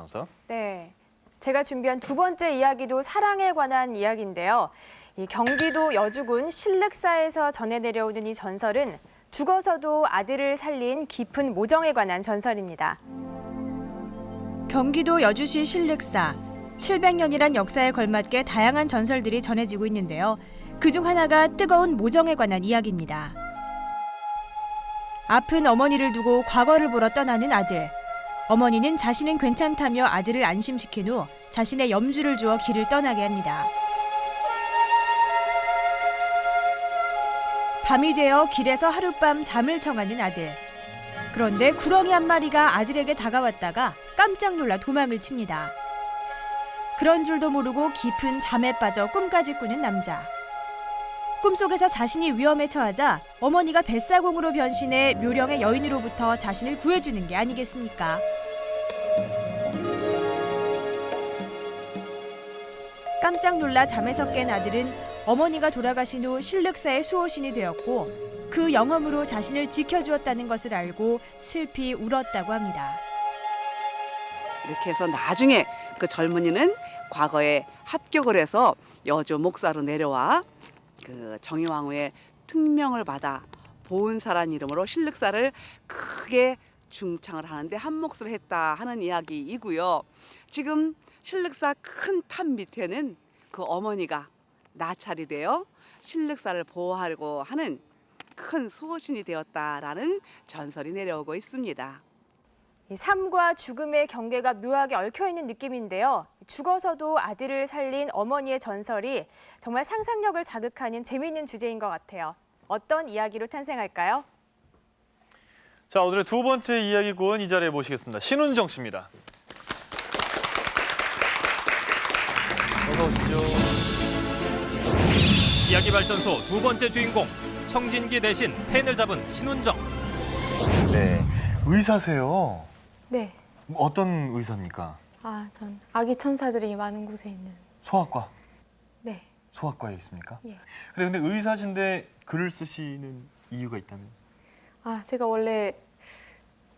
아나운서. 네, 제가 준비한 두 번째 이야기도 사랑에 관한 이야기인데요. 이 경기도 여주군 신륵사에서 전해 내려오는 이 전설은 죽어서도 아들을 살린 깊은 모정에 관한 전설입니다. 경기도 여주시 신륵사, 700년이란 역사에 걸맞게 다양한 전설들이 전해지고 있는데요. 그중 하나가 뜨거운 모정에 관한 이야기입니다. 아픈 어머니를 두고 과거를 보러 떠나는 아들. 어머니는 자신은 괜찮다며 아들을 안심시킨 후 자신의 염주를 주어 길을 떠나게 합니다. 밤이 되어 길에서 하룻밤 잠을 청하는 아들. 그런데 구렁이 한 마리가 아들에게 다가왔다가 깜짝 놀라 도망을 칩니다. 그런 줄도 모르고 깊은 잠에 빠져 꿈까지 꾸는 남자. 꿈속에서 자신이 위험에 처하자 어머니가 뱃사공으로 변신해 묘령의 여인으로부터 자신을 구해주는 게 아니겠습니까? 깜짝 놀라 잠에서 깬 아들은 어머니가 돌아가신 후 신륵사의 수호신이 되었고 그 영험으로 자신을 지켜주었다는 것을 알고 슬피 울었다고 합니다. 이렇게 해서 나중에 그 젊은이는 과거에 합격을 해서 여주 목사로 내려와 그 정의왕후의 특명을 받아 보은사란 이름으로 신륵사를 크게 중창을 하는데 한 몫을 했다 하는 이야기이고요. 지금 신륵사 큰 탑 밑에는 그 어머니가 나찰이 되어 신륵사를 보호하려고 하는 큰 수호신이 되었다라는 전설이 내려오고 있습니다. 이 삶과 죽음의 경계가 묘하게 얽혀있는 느낌인데요. 죽어서도 아들을 살린 어머니의 전설이 정말 상상력을 자극하는 재미있는 주제인 것 같아요. 어떤 이야기로 탄생할까요? 자, 오늘의 두 번째 이야기꾼 이 자리에 모시겠습니다. 신운정 씨입니다. 어서 오시죠. 이야기 발전소 두 번째 주인공, 청진기 대신 펜을 잡은 신운정. 네, 의사세요. 네. 어떤 의사입니까? 전 아기 천사들이 많은 곳에 있는. 소아과. 네. 소아과에 있습니까? 예. 그래, 근데 의사신데 글을 쓰시는 이유가 있다면? 제가 원래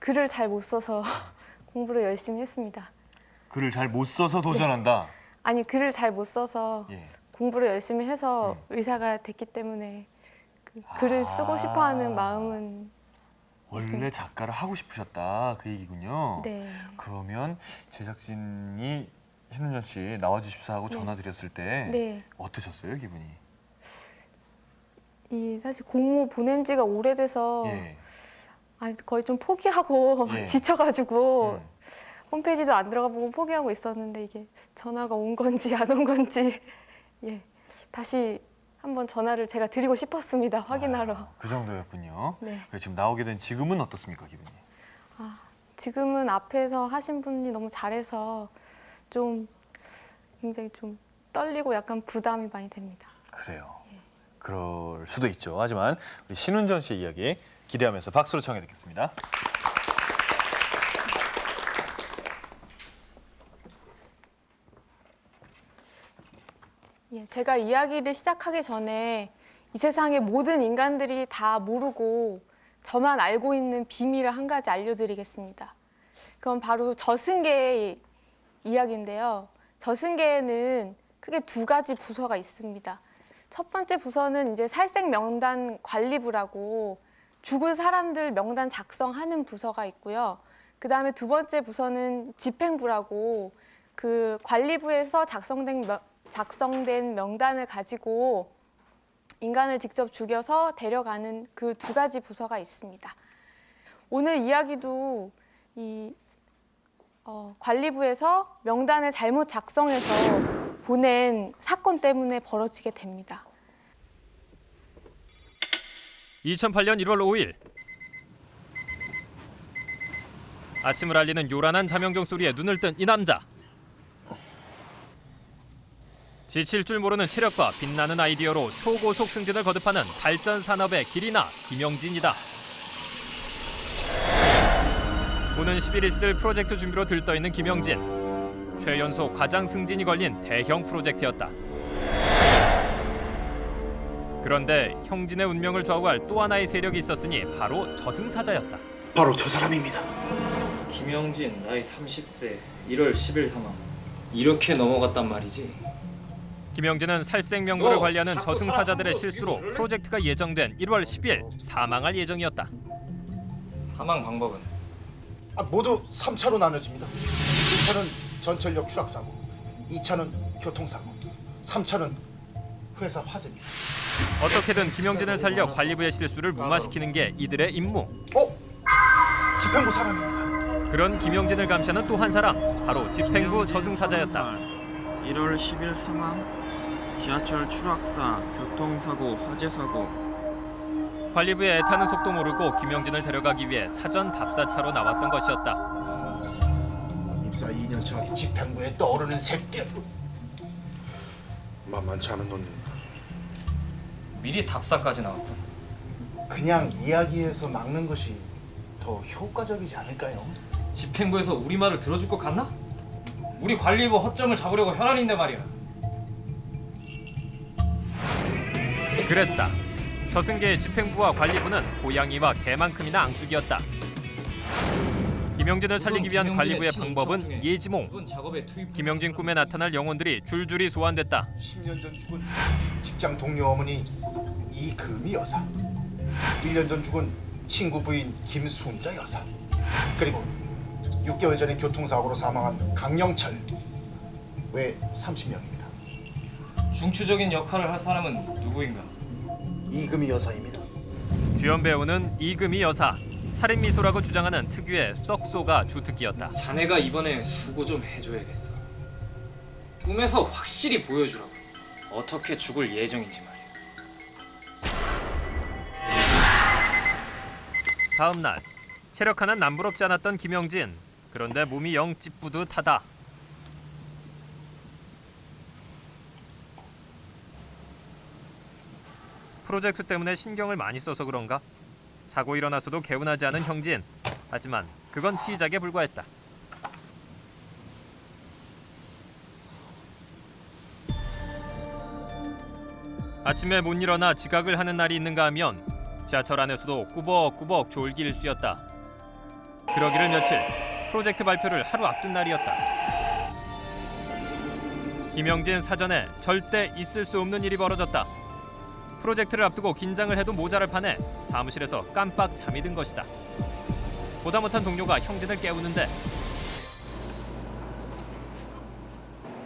글을 잘 못 써서 공부를 열심히 했습니다. 글을 잘 못 써서 도전한다. 아니, 글을 잘 못 써서 예. 공부를 열심히 해서 의사가 됐기 때문에 글을 쓰고 싶어하는 마음은 원래 있습니다. 작가를 하고 싶으셨다 그 얘기군요. 네. 그러면 제작진이 신운정 씨 나와주십사 하고 전화 드렸을 때 네. 어떠셨어요, 기분이? 사실 공모 보낸 지가 오래돼서 예. 거의 좀 포기하고 예. 지쳐가지고 음. 홈페이지도 안 들어가 보고 포기하고 있었는데 이게 전화가 온 건지 안 온 건지 다시 한번 전화를 제가 드리고 싶었습니다. 확인하러. 그 정도였군요. 네. 그래, 지금 나오게 된 지금은 어떻습니까, 기분이? 지금은 앞에서 하신 분이 너무 잘해서 좀 굉장히 좀 떨리고 약간 부담이 많이 됩니다. 그래요. 그럴 수도 있죠. 하지만 우리 신운정 씨의 이야기 기대하면서 박수로 청해 듣겠습니다. 제가 이야기를 시작하기 전에 이 세상의 모든 인간들이 다 모르고 저만 알고 있는 비밀을 한 가지 알려드리겠습니다. 그건 바로 저승계의 이야기인데요. 저승계에는 크게 두 가지 부서가 있습니다. 첫 번째 부서는 이제 살생 명단 관리부라고 죽을 사람들 명단 작성하는 부서가 있고요. 그 다음에 두 번째 부서는 집행부라고 그 관리부에서 작성된 명단을 가지고 인간을 직접 죽여서 데려가는 그 두 가지 부서가 있습니다. 오늘 이야기도 관리부에서 명단을 잘못 작성해서 보낸 사건 때문에 벌어지게 됩니다. 2008년 1월 5일. 아침을 알리는 요란한 자명종 소리에 눈을 뜬 이 남자. 지칠 줄 모르는 체력과 빛나는 아이디어로 초고속 승진을 거듭하는 발전 산업의 길이나 김영진이다. 오는 10일 있을 프로젝트 준비로 들떠있는 김영진. 최연소 과장 승진이 걸린 대형 프로젝트였다. 그런데 형진의 운명을 좌우할 또 하나의 세력이 있었으니 바로 저승사자였다. 바로 저 사람입니다. 김영진, 나이 30세, 1월 10일 사망. 이렇게 넘어갔단 말이지. 김영진은 살생 명부를 관리하는 저승사자들의 실수로 프로젝트가 예정된 1월 10일 사망할 예정이었다. 사망 방법은 모두 3차로 나눠집니다. 1차는 전철역 추락사고, 2차는 교통사고, 3차는 회사 화재입니다. 어떻게든 김영진을 살려 관리부의 실수를 무마시키는 게 이들의 임무. 집행부 사람입니다. 그런 김영진을 감시하는 또 한 사람, 바로 집행부 저승사자였다. 1월 10일 사망, 지하철 추락사, 교통사고, 화재사고. 관리부의 애타는 속도 모르고 김영진을 데려가기 위해 사전 답사차로 나왔던 것이었다. 입사 2년 차 집행부에 떠오르는 새끼. 만만치 않은 놈입니다. 미리 답사까지 나왔군. 그냥 이야기해서 막는 것이 더 효과적이지 않을까요? 집행부에서 우리 말을 들어줄 것 같나? 우리 관리부 허점을 잡으려고 혈안인데 말이야. 그랬다. 저승계의 집행부와 관리부는 고양이와 개만큼이나 앙숙이었다. 김영진을 살리기 위한 관리부의 방법은 예지몽. 이번 작업에 투입. 김영진 꿈에 나타날 영혼들이 줄줄이 소환됐다. 10년 전 죽은 직장 동료 어머니 이금희 여사, 1년 전 죽은 친구 부인 김순자 여사, 그리고 6개월 전에 교통사고로 사망한 강영철, 외 30명입니다. 중추적인 역할을 할 사람은 누구인가? 이금희 여사입니다. 주연 배우는 이금희 여사. 살인 미소라고 주장하는 특유의 썩소가 주특기였다. 자네가 이번에 수고 좀 해줘야겠어. 꿈에서 확실히 보여주라고. 어떻게 죽을 예정인지 말이야. 다음 날 체력 하나는 남부럽지 않았던 김영진. 그런데 몸이 영 찌뿌듯하다. 프로젝트 때문에 신경을 많이 써서 그런가? 자고 일어나서도 개운하지 않은 형진. 하지만 그건 시작에 불과했다. 아침에 못 일어나 지각을 하는 날이 있는가 하면 지하철 안에서도 꾸벅꾸벅 졸기를 쑤였다. 그러기를 며칠, 프로젝트 발표를 하루 앞둔 날이었다. 김영진 사전에 절대 있을 수 없는 일이 벌어졌다. 프로젝트를 앞두고 긴장을 해도 모자랄 판에 사무실에서 깜빡 잠이 든 것이다. 보다 못한 동료가 형진을 깨우는데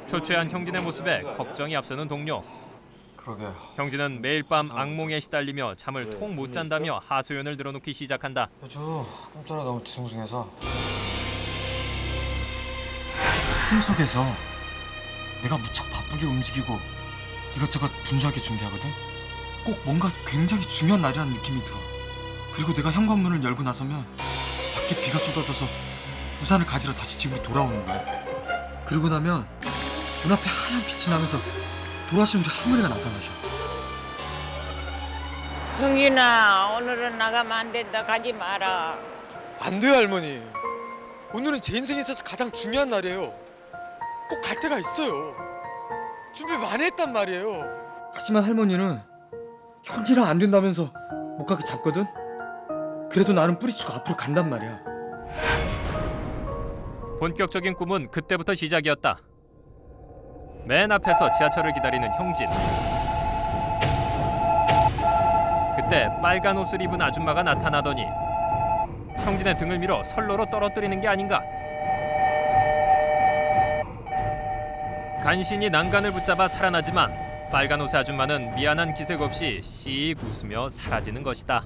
초췌한 형진의 모습에 걱정이 앞서는 동료. 그러게. 형진은 매일 밤 악몽에 시달리며 잠을 통 못 잔다며 하소연을 늘어놓기 시작한다. 요즘 꿈자리 너무 뒤숭숭해서. 꿈속에서 내가 무척 바쁘게 움직이고 이것저것 분주하게 준비하거든. 꼭 뭔가 굉장히 중요한 날이라는 느낌이 들어. 그리고 내가 현관문을 열고 나서면 밖에 비가 쏟아져서 우산을 가지러 다시 집으로 돌아오는 거야. 그러고 나면 눈앞에 하얀 빛이 나면서 돌아오신 우리 할머니가 나타나셔. 승진아, 오늘은 나가면 안 된다. 가지 마라. 안 돼요, 할머니. 오늘은 제 인생에 있어서 가장 중요한 날이에요. 꼭 갈 데가 있어요. 준비 많이 했단 말이에요. 하지만 할머니는 현지랑 안 된다면서 못 가게 잡거든. 그래도 나는 뿌리치고 앞으로 간단 말이야. 본격적인 꿈은 그때부터 시작이었다. 맨 앞에서 지하철을 기다리는 형진. 그때 빨간 옷을 입은 아줌마가 나타나더니 형진의 등을 밀어 선로로 떨어뜨리는 게 아닌가. 간신히 난간을 붙잡아 살아나지만 빨간 옷의 아줌마는 미안한 기색 없이 씩 웃으며 사라지는 것이다.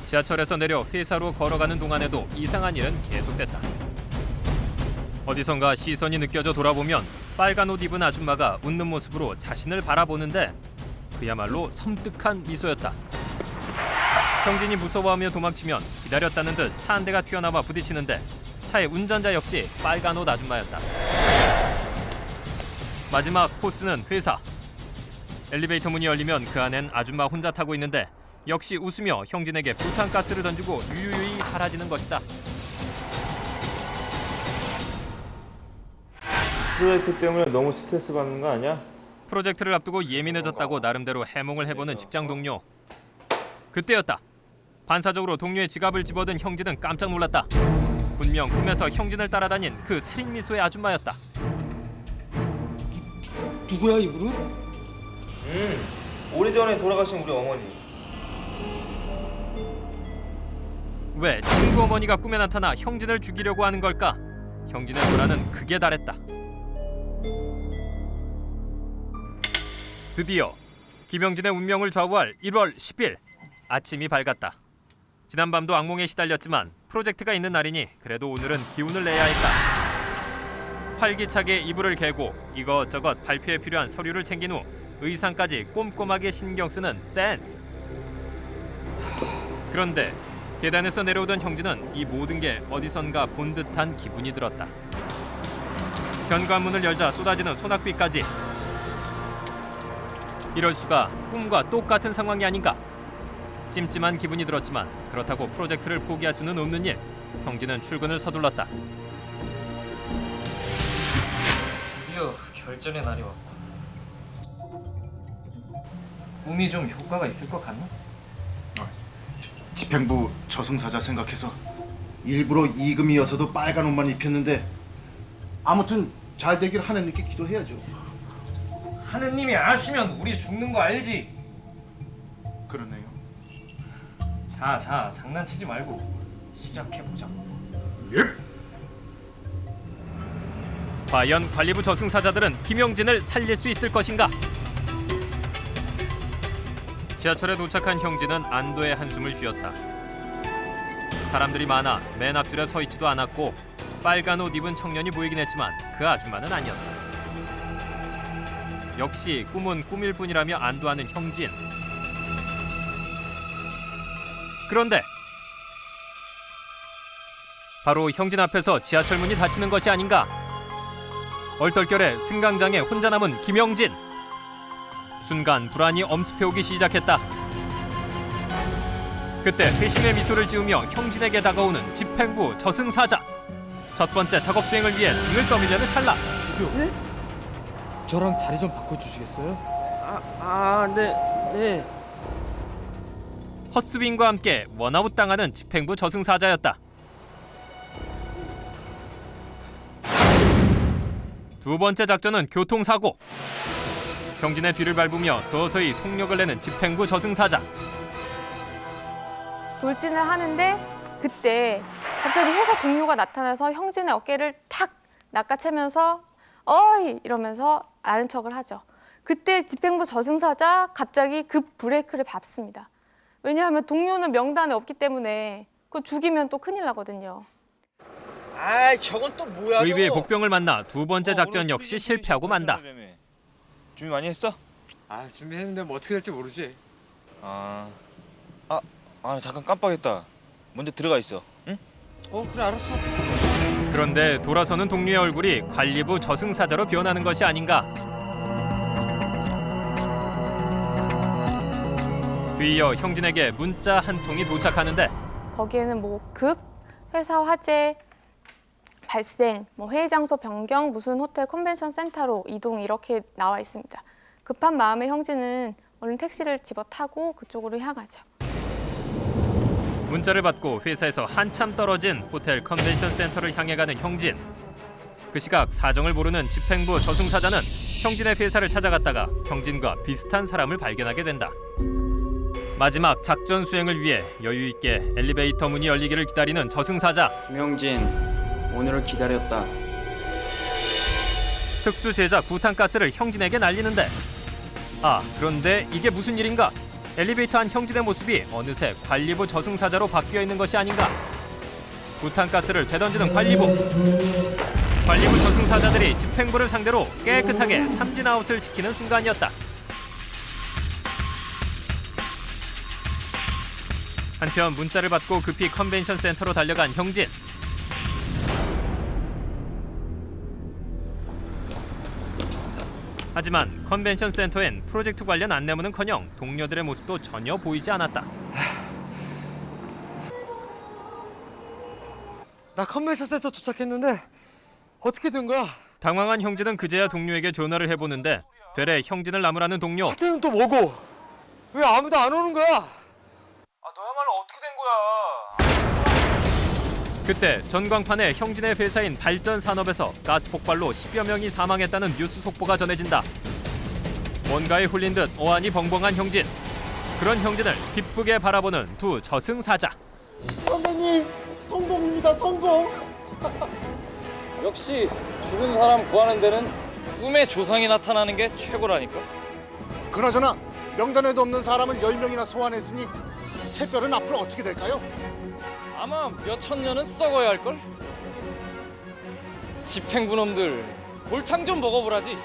지하철에서 내려 회사로 걸어가는 동안에도 이상한 일은 계속됐다. 어디선가 시선이 느껴져 돌아보면 빨간 옷 입은 아줌마가 웃는 모습으로 자신을 바라보는데 그야말로 섬뜩한 미소였다. 형진이 무서워하며 도망치면 기다렸다는 듯 차 한 대가 튀어나와 부딪히는데 차의 운전자 역시 빨간 옷 아줌마였다. 마지막 코스는 회사. 엘리베이터 문이 열리면 그 안엔 아줌마 혼자 타고 있는데 역시 웃으며 형진에게 부탄가스를 던지고 유유히 사라지는 것이다. 프로젝트 때문에 너무 스트레스 받는 거 아니야? 프로젝트를 앞두고 예민해졌다고 나름대로 해몽을 해보는 직장 동료. 그때였다. 반사적으로 동료의 지갑을 집어든 형진은 깜짝 놀랐다. 분명 꿈에서 형진을 따라다닌 그 살인 미소의 아줌마였다. 누구야 이분은? 오래전에 돌아가신 우리 어머니. 왜 친구 어머니가 꿈에 나타나 형진을 죽이려고 하는 걸까? 형진의 불안은 극에 달했다. 드디어 김영진의 운명을 좌우할 1월 10일 아침이 밝았다. 지난밤도 악몽에 시달렸지만 프로젝트가 있는 날이니 그래도 오늘은 기운을 내야 했다. 활기차게 이불을 개고 이것저것 발표에 필요한 서류를 챙긴 후 의상까지 꼼꼼하게 신경 쓰는 센스. 그런데 계단에서 내려오던 형진은 이 모든 게 어디선가 본 듯한 기분이 들었다. 현관문을 열자 쏟아지는 소낙비까지. 이럴 수가, 꿈과 똑같은 상황이 아닌가. 찜찜한 기분이 들었지만 그렇다고 프로젝트를 포기할 수는 없는 일. 형진은 출근을 서둘렀다. 드디어 결전의 날이 왔군. 꿈이 좀 효과가 있을 것 같나? 집행부 저승사자 생각해서 일부러 이금이어서도 빨간 옷만 입혔는데 아무튼 잘 되길 하나님께 기도해야죠. 하느님이 아시면 우리 죽는 거 알지? 그러네요. 자, 장난치지 말고 시작해보자. 과연 관리부 저승사자들은 김영진을 살릴 수 있을 것인가? 지하철에 도착한 형진은 안도의 한숨을 쉬었다. 사람들이 많아 맨 앞줄에 서 있지도 않았고 빨간 옷 입은 청년이 보이긴 했지만 그 아줌마는 아니었다. 역시 꿈은 꿈일 뿐이라며 안도하는 형진. 그런데 바로 형진 앞에서 지하철 문이 닫히는 것이 아닌가. 얼떨결에 승강장에 혼자 남은 김영진. 순간 불안이 엄습해오기 시작했다. 그때 회심의 미소를 지으며 형진에게 다가오는 집행부 저승사자. 첫 번째 작업 수행을 위해 등을 떠밀려는 찰나. 네? 저랑 자리 좀 바꿔주시겠어요? 네. 헛스윙과 함께 원아웃 당하는 집행부 저승사자였다. 두 번째 작전은 교통사고. 형진의 뒤를 밟으며 서서히 속력을 내는 집행부 저승사자. 돌진을 하는데 그때 갑자기 회사 동료가 나타나서 형진의 어깨를 탁 낚아채면서 어이 이러면서 아는 척을 하죠. 그때 집행부 저승사자 갑자기 급 브레이크를 밟습니다. 왜냐하면 동료는 명단에 없기 때문에 그 죽이면 또 큰일 나거든요. 저건 또 뭐야? 의외의 복병을 만나 두 번째 작전 역시 실패하고 만다. 준비 많이 했어? 준비했는데 뭐 어떻게 될지 모르지. 잠깐 깜빡했다. 먼저 들어가 있어. 응? 그래 알았어. 그런데 돌아서는 동료의 얼굴이 관리부 저승사자로 변하는 것이 아닌가. 뒤이어 형진에게 문자 한 통이 도착하는데 거기에는 뭐 급, 회사 화재, 발생, 뭐 회의 장소 변경, 무슨 호텔 컨벤션 센터로 이동 이렇게 나와 있습니다. 급한 마음에 형진은 얼른 택시를 집어 타고 그쪽으로 향하죠. 문자를 받고 회사에서 한참 떨어진 호텔 컨벤션 센터를 향해 가는 형진. 그 시각 사정을 모르는 집행부 저승사자는 형진의 회사를 찾아갔다가 형진과 비슷한 사람을 발견하게 된다. 마지막 작전 수행을 위해 여유 있게 엘리베이터 문이 열리기를 기다리는 저승사자. 김영진, 오늘을 기다렸다. 특수 제작 부탄가스를 형진에게 날리는데 그런데 이게 무슨 일인가? 엘리베이터 안 형진의 모습이 어느새 관리부 저승사자로 바뀌어 있는 것이 아닌가? 부탄가스를 되던지는 관리부 저승사자들이 집행부를 상대로 깨끗하게 삼진아웃을 시키는 순간이었다. 한편 문자를 받고 급히 컨벤션 센터로 달려간 형진. 하지만 컨벤션 센터엔 프로젝트 관련 안내문은커녕 동료들의 모습도 전혀 보이지 않았다. 나 컨벤션 센터 도착했는데 어떻게 된 거야? 당황한 형진은 그제야 동료에게 전화를 해보는데 되레 형진을 나무라는 동료. 사태는 또 뭐고? 왜 아무도 안 오는 거야? 너야말로 어떻게 된 거야? 그때 전광판에 형진의 회사인 발전산업에서 가스 폭발로 10여 명이 사망했다는 뉴스 속보가 전해진다. 뭔가에 홀린 듯 어안이 벙벙한 형진. 그런 형진을 기쁘게 바라보는 두 저승사자. 선배님, 성공입니다, 성공. 역시 죽은 사람 구하는 데는 꿈의 조상이 나타나는 게 최고라니까. 그나저나 명단에도 없는 사람을 10명이나 소환했으니 새별은 앞으로 어떻게 될까요? 아마 몇천 년은 썩어야 할걸? 집행부 놈들 골탕 좀 먹어보라지.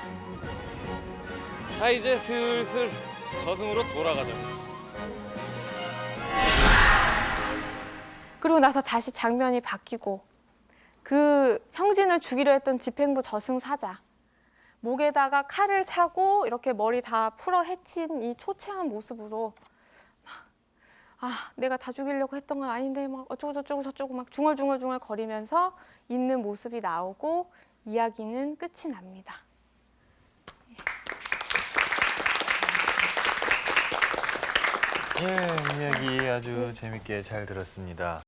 자, 이제 슬슬 저승으로 돌아가자. 그리고 나서 다시 장면이 바뀌고 그 형진을 죽이려 했던 집행부 저승사자 목에다가 칼을 차고 이렇게 머리 다 풀어 헤친 이 초췌한 모습으로 내가 다 죽이려고 했던 건 아닌데 막 어쩌고 저쩌고 막 중얼중얼 거리면서 있는 모습이 나오고 이야기는 끝이 납니다. 예, 이야기 아주 재밌게 잘 들었습니다.